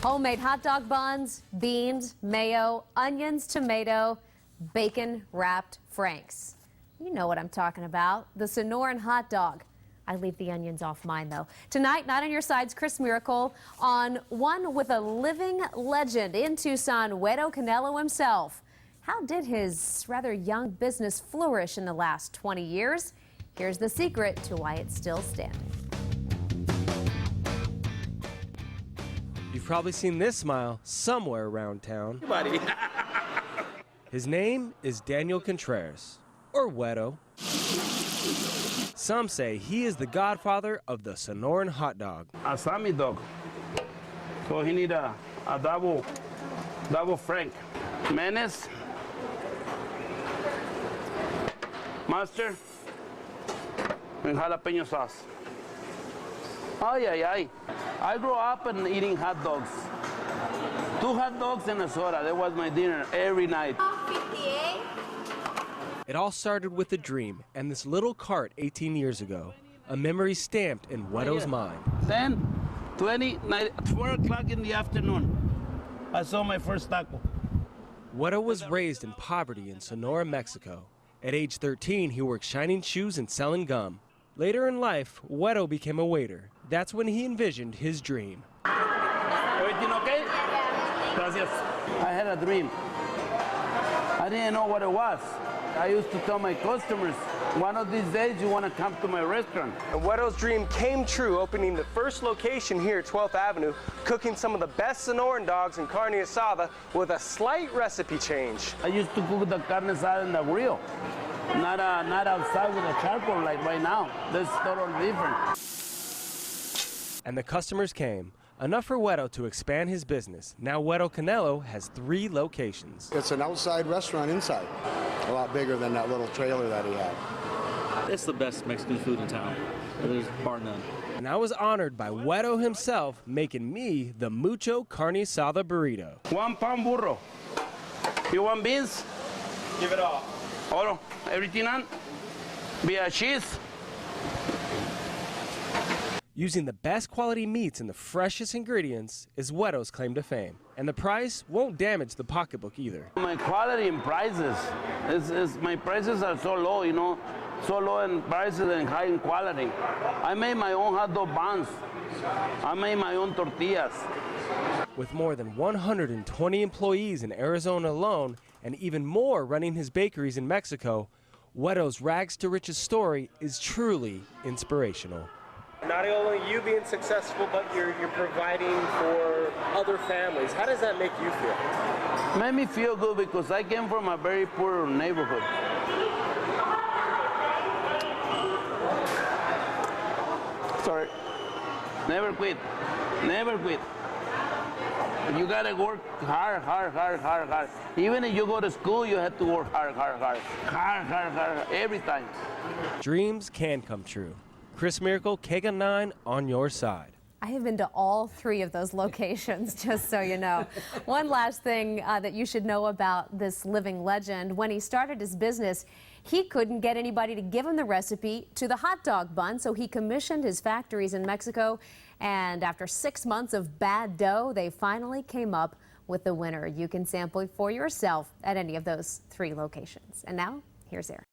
Homemade hot dog buns, beans, mayo, onions, tomato, bacon-wrapped Franks. You know what I'm talking about, the Sonoran hot dog. I leave the onions off mine, though. Tonight, Not on Your Side's Chris Miracle on one with a living legend in Tucson, Guero Canelo himself. How did his rather young business flourish in the last 20 years? Here's the secret to why it's still standing. You've probably seen this smile somewhere around town. His name is Daniel Contreras, or Guero. Some say he is the godfather of the Sonoran hot dog. A Sami dog. So he need a double Frank. Mayonnaise, mustard, and jalapeno sauce. Ay, ay, ay. I grew up and eating hot dogs. 2 hot dogs and a soda. That was my dinner every night. 58. It all started with a dream and this little cart 18 years ago, a memory stamped in Guero's mind. 4 o'clock in the afternoon, I saw my first taco. Guero was raised in poverty in Sonora, Mexico. At age 13, he worked shining shoes and selling gum. Later in life, Guero became a waiter. That's when he envisioned his dream. Everything okay? Gracias. I had a dream. I didn't know what it was. I used to tell my customers, one of these days you want to come to my restaurant. And Guero's dream came true, opening the first location here at 12th Avenue, cooking some of the best Sonoran dogs and carne asada with a slight recipe change. I used to cook the carne asada in the grill, not outside with a charcoal like right now. That's totally different. And the customers came. Enough for Guero to expand his business. Now Guero Canelo has 3 locations. It's an outside restaurant inside, a lot bigger than that little trailer that he had. It's the best Mexican food in town. There's bar none. And I was honored by Guero himself making me the Mucho Carne Asada burrito. 1 pound burro. You want beans? Give it all. Oro, everything on? Via cheese. Using the best quality meats and the freshest ingredients is Guero's claim to fame. And the price won't damage the pocketbook either. My quality and prices, my prices are so low, you know, so low in prices and high in quality. I made my own hot dog buns. I made my own tortillas. With more than 120 employees in Arizona alone, and even more running his bakeries in Mexico, Guero's rags to riches story is truly inspirational. Not only you being successful, but you're providing for other families. How does that make you feel? Made me feel good because I came from a very poor neighborhood. Sorry. Never quit. Never quit. You gotta work hard, hard, hard, hard, hard. Even if you go to school, you have to work hard, hard, hard. Hard, hard, hard, every time. Dreams can come true. Chris Miracle, KGUN-9 on your side. I have been to all 3 of those locations, just so you know. One last thing that you should know about this living legend. When he started his business, he couldn't get anybody to give him the recipe to the hot dog bun, so he commissioned his factories in Mexico. And after 6 months of bad dough, they finally came up with the winner. You can sample it for yourself at any of those 3 locations. And now, here's Eric.